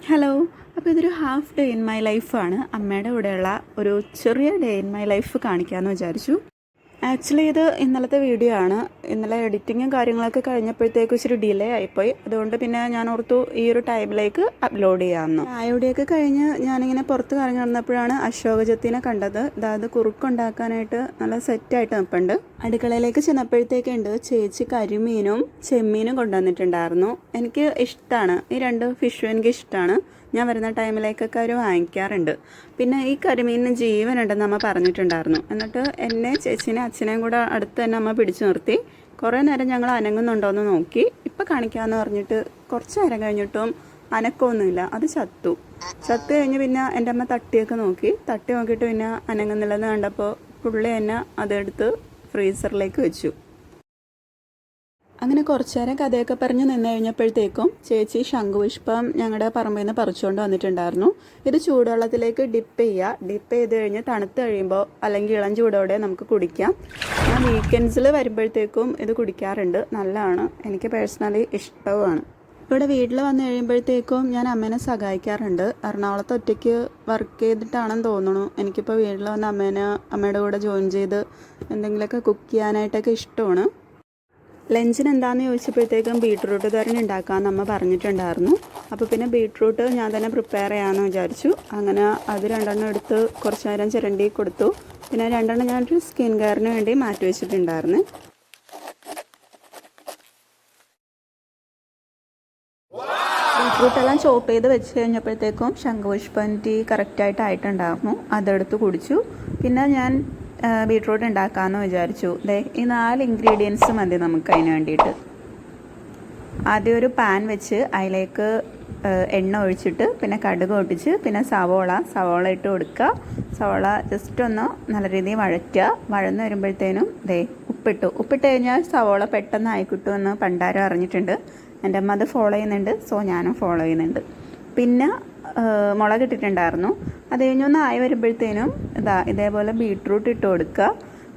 Hello. അപ്പോൾ ഇതൊരു half day in my ലൈഫാണ്. അമ്മയുടെ കൂടെയുള്ള ഒരു ചെറിയ ഡേ ഇൻ മൈ ലൈഫ് കാണിക്കാമെന്ന് വിചാരിച്ചു. ആക്ച്വലി ഇത് ഇന്നലത്തെ വീഡിയോ ആണ്. ഇന്നലെ എഡിറ്റിങ്ങും കാര്യങ്ങളൊക്കെ കഴിഞ്ഞപ്പോഴത്തേക്കും ഇച്ചിരി ഡിലേ ആയിപ്പോയി. അതുകൊണ്ട് പിന്നെ ഞാൻ ഓർത്തു ഈ ഒരു ടൈമിലേക്ക് അപ്ലോഡ് ചെയ്യാമെന്ന്. ചായയുടെയൊക്കെ കഴിഞ്ഞ് ഞാനിങ്ങനെ പുറത്ത് കറങ്ങി നടന്നപ്പോഴാണ് അശോകജത്തിനെ കണ്ടത്. അതായത് കുറുക്കുണ്ടാക്കാനായിട്ട് നല്ല സെറ്റായിട്ട് നിൽപ്പുണ്ട്. അടുക്കളയിലേക്ക് ചെന്നപ്പോഴത്തേക്കുണ്ട് ചേച്ചി കരിമീനും ചെമ്മീനും കൊണ്ടുവന്നിട്ടുണ്ടായിരുന്നു. എനിക്ക് ഇഷ്ടമാണ്, ഈ രണ്ട് ഫിഷും എനിക്ക് ഇഷ്ടമാണ്. ഞാൻ വരുന്ന ടൈമിലേക്കൊക്കെ അവർ വാങ്ങിക്കാറുണ്ട്. പിന്നെ ഈ കരിമീനിന് ജീവനുണ്ടെന്ന് അമ്മ പറഞ്ഞിട്ടുണ്ടായിരുന്നു. എന്നിട്ട് എന്നെ ചേച്ചീനെ അച്ഛനെയും കൂടെ അടുത്ത് തന്നെ അമ്മ പിടിച്ചു നിർത്തി. കുറേ നേരം ഞങ്ങൾ അനങ്ങുന്നുണ്ടോയെന്ന് നോക്കി. ഇപ്പം കാണിക്കാമെന്ന് പറഞ്ഞിട്ട് കുറച്ച് നേരം കഴിഞ്ഞിട്ടും അനക്കമൊന്നുമില്ല. അത് ചത്തു കഴിഞ്ഞ് പിന്നെ എൻ്റെ അമ്മ തട്ടിയൊക്കെ നോക്കി നോക്കിയിട്ട് പിന്നെ അനങ്ങുന്നില്ലെന്ന് കണ്ടപ്പോൾ പുള്ളി തന്നെ അതെടുത്ത് ഫ്രീസറിലേക്ക് വെച്ചു. അങ്ങനെ കുറച്ചു നേരം കഥയൊക്കെ പറഞ്ഞ് നിന്ന് കഴിഞ്ഞപ്പോഴത്തേക്കും ചേച്ചി ശംഖുപുഷ്പം ഞങ്ങളുടെ പറമ്പിൽ നിന്ന് പറിച്ചുകൊണ്ട് വന്നിട്ടുണ്ടായിരുന്നു. ഇത് ചൂടുവെള്ളത്തിലേക്ക് ഡിപ്പ് ചെയ്ത് കഴിഞ്ഞ് തണുത്ത് കഴിയുമ്പോൾ അല്ലെങ്കിൽ ഇളം ചൂടോടെ നമുക്ക് കുടിക്കാം. ഞാൻ വീക്കെൻഡ്സിൽ വരുമ്പോഴത്തേക്കും ഇത് കുടിക്കാറുണ്ട്. നല്ലതാണ്, എനിക്ക് പേഴ്സണലി ഇഷ്ടവുമാണ്. ഇവിടെ വീട്ടിൽ വന്നു കഴിയുമ്പോഴത്തേക്കും ഞാൻ അമ്മേനെ സഹായിക്കാറുണ്ട്. എറണാകുളത്ത് ഒറ്റയ്ക്ക് വർക്ക് ചെയ്തിട്ടാണെന്ന് തോന്നുന്നു. എനിക്കിപ്പോൾ വീട്ടിൽ വന്ന് അമ്മയുടെ കൂടെ ജോയിൻ ചെയ്ത് എന്തെങ്കിലുമൊക്കെ കുക്ക് ചെയ്യാനായിട്ടൊക്കെ ഇഷ്ടമാണ്. ലഞ്ചിന് എന്താണെന്ന് ചോദിച്ചപ്പോഴത്തേക്കും ബീട്രൂട്ട് തോരൻ ഉണ്ടാക്കാമെന്ന് അമ്മ പറഞ്ഞിട്ടുണ്ടായിരുന്നു. അപ്പോൾ പിന്നെ ബീട്രൂട്ട് ഞാൻ തന്നെ പ്രിപ്പയർ ചെയ്യാമെന്ന് വിചാരിച്ചു. അങ്ങനെ അത് രണ്ടെണ്ണം എടുത്ത് കുറച്ച് നേരം ചിരണ്ടി കൊടുത്തു. പിന്നെ രണ്ടെണ്ണം ഞാനൊരു സ്കിൻ കെയറിന് വേണ്ടി മാറ്റി വെച്ചിട്ടുണ്ടായിരുന്നു. ബീട്രൂട്ടെല്ലാം ചോപ്പ് ചെയ്ത് വെച്ച് കഴിഞ്ഞപ്പോഴത്തേക്കും ശംഖുപുഷ്പം ടീ കറക്റ്റായിട്ടായിട്ടുണ്ടായിരുന്നു. അതെടുത്ത് കുടിച്ചു. പിന്നെ ഞാൻ ബീട്രൂട്ട് ഉണ്ടാക്കാമെന്ന് വിചാരിച്ചു. ഈ 4 ഇൻഗ്രീഡിയൻസ് മതി നമുക്ക് അതിന് വേണ്ടിയിട്ട്. ആദ്യം ഒരു പാൻ വെച്ച് അതിലേക്ക് എണ്ണ ഒഴിച്ചിട്ട് പിന്നെ കടുക് പൊട്ടിച്ച് പിന്നെ സവോള ഇട്ട് കൊടുക്കുക. സവോള ജസ്റ്റ് ഒന്ന് നല്ല രീതിയിൽ വഴന്ന് വരുമ്പോഴത്തേനും ഉപ്പിട്ട് കഴിഞ്ഞാൽ സവോള പെട്ടെന്ന് ആയിക്കിട്ടുമെന്ന് പണ്ടാരം അറിഞ്ഞിട്ടുണ്ട്. എൻ്റെ അമ്മ അത് ഫോളോ ചെയ്യുന്നുണ്ട്. സോ ഞാനും ഫോളോ ചെയ്യുന്നുണ്ട്. പിന്നെ മുളക് ഇട്ടിട്ടുണ്ടായിരുന്നു. അത് കഴിഞ്ഞൊന്ന് ആയി വരുമ്പോഴത്തേനും ഇതേപോലെ ബീട്രൂട്ട് ഇട്ട് കൊടുക്കുക.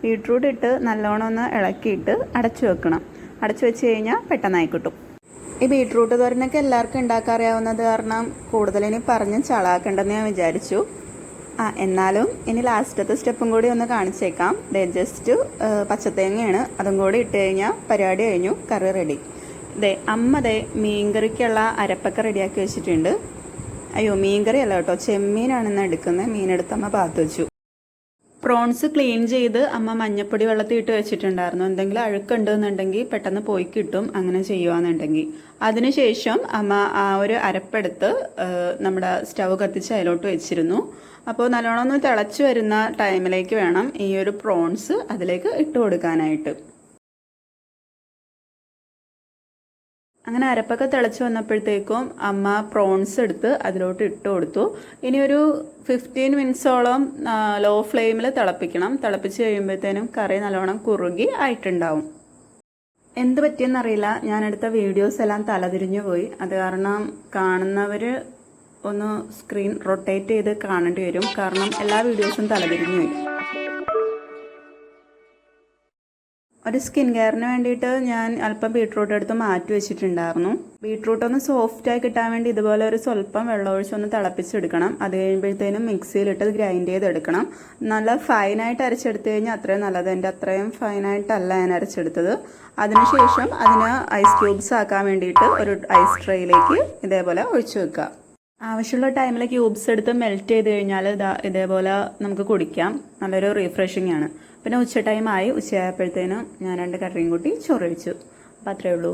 ബീട്രൂട്ട് ഇട്ട് നല്ലോണം ഒന്ന് ഇളക്കിയിട്ട് അടച്ചു വെക്കണം. അടച്ചു വെച്ച് കഴിഞ്ഞാൽ പെട്ടെന്നായി കിട്ടും. ഈ ബീട്രൂട്ട് തോരനൊക്കെ എല്ലാവർക്കും ഉണ്ടാക്കാൻ അറിയാവുന്നത് കാരണം കൂടുതലിനി പറഞ്ഞ് ചളാക്കണ്ടെന്ന് ഞാൻ വിചാരിച്ചു. എന്നാലും ഇനി ലാസ്റ്റത്തെ സ്റ്റെപ്പും കൂടി ഒന്ന് കാണിച്ചേക്കാം. ജസ്റ്റ് പച്ചത്തേങ്ങയാണ്, അതും കൂടി ഇട്ട് കഴിഞ്ഞാൽ പരിപാടി കഴിഞ്ഞു, കറി റെഡി. അമ്മ മീൻകറിക്കുള്ള അരപ്പൊക്കെ റെഡിയാക്കി വെച്ചിട്ടുണ്ട്. അയ്യോ, മീൻകറി അല്ല കേട്ടോ, ചെമ്മീനാണെന്ന് എടുക്കുന്നത്. മീനെടുത്ത് അമ്മ പാത്ത് വെച്ചു. പ്രോൺസ് ക്ലീൻ ചെയ്ത് അമ്മ മഞ്ഞപ്പൊടി വെള്ളത്തിൽ ഇട്ട് വെച്ചിട്ടുണ്ടായിരുന്നു. എന്തെങ്കിലും അഴുക്കുണ്ടെന്നുണ്ടെങ്കിൽ പെട്ടെന്ന് പോയി കിട്ടും, അങ്ങനെ ചെയ്യുകയെന്നുണ്ടെങ്കിൽ. അതിനുശേഷം അമ്മ ആ ഒരു അരപ്പെടുത്ത് നമ്മുടെ സ്റ്റവ് കത്തിച്ച് അതിലോട്ട് വെച്ചിരുന്നു. അപ്പോൾ നല്ലോണം ഒന്ന് തിളച്ച് വരുന്ന ടൈമിലേക്ക് വേണം ഈ ഒരു പ്രോൺസ് അതിലേക്ക് ഇട്ട് കൊടുക്കാനായിട്ട്. അങ്ങനെ അരപ്പൊക്കെ തിളച്ച് വന്നപ്പോഴത്തേക്കും അമ്മ പ്രോൺസ് എടുത്ത് അതിലോട്ട് ഇട്ട് കൊടുത്തു. ഇനി ഒരു 15 മിനിറ്റ്സോളം ലോ ഫ്ലെയിമിൽ തിളപ്പിക്കണം. തിളപ്പിച്ച് കഴിയുമ്പോഴത്തേനും കറി നല്ലോണം കുറുകി ആയിട്ടുണ്ടാവും. എന്ത് പറ്റിയെന്നറിയില്ല, ഞാനെടുത്ത വീഡിയോസ് എല്ലാം തലതിരിഞ്ഞു പോയി. അത് കാരണം കാണുന്നവർ ഒന്ന് സ്ക്രീൻ റൊട്ടേറ്റ് ചെയ്ത് കാണേണ്ടി വരും. കാരണം എല്ലാ വീഡിയോസും തലതിരിഞ്ഞു പോയി. ഒരു സ്കിൻ കെയറിന് വേണ്ടിയിട്ട് ഞാൻ അല്പം ബീട്രൂട്ട് എടുത്ത് മാറ്റി വെച്ചിട്ടുണ്ടായിരുന്നു. ബീട്രൂട്ട് ഒന്ന് സോഫ്റ്റായി കിട്ടാൻ വേണ്ടി ഇതുപോലെ ഒരു സ്വല്പം വെള്ളമൊഴിച്ച് ഒന്ന് തിളപ്പിച്ചെടുക്കണം. അത് കഴിയുമ്പോഴത്തേനും മിക്സിയിലിട്ട് ഗ്രൈൻഡ് ചെയ്തെടുക്കണം. നല്ല ഫൈനായിട്ട് അരച്ചെടുത്ത് കഴിഞ്ഞാൽ അത്രയും നല്ലത്. എൻ്റെ അത്രയും ഫൈനായിട്ടല്ല ഞാൻ അരച്ചെടുത്തത്. അതിനുശേഷം അതിന് ഐസ് ക്യൂബ്സ് ആക്കാൻ വേണ്ടിയിട്ട് ഒരു ഐസ് ട്രേയിലേക്ക് ഇതേപോലെ ഒഴിച്ചു വെക്കുക. ആവശ്യമുള്ള ടൈമിൽ ക്യൂബ്സ് എടുത്ത് മെൽറ്റ് ചെയ്ത് കഴിഞ്ഞാൽ ഇതേപോലെ നമുക്ക് കുടിക്കാം. നല്ലൊരു റീഫ്രഷിംഗ് ആണ്. പിന്നെ ഉച്ചയായപ്പോഴത്തേനും ഞാൻ 2 കറിയും കൂട്ടി ചോറ് കഴിച്ചു. അപ്പോൾ അത്രയേ ഉള്ളൂ.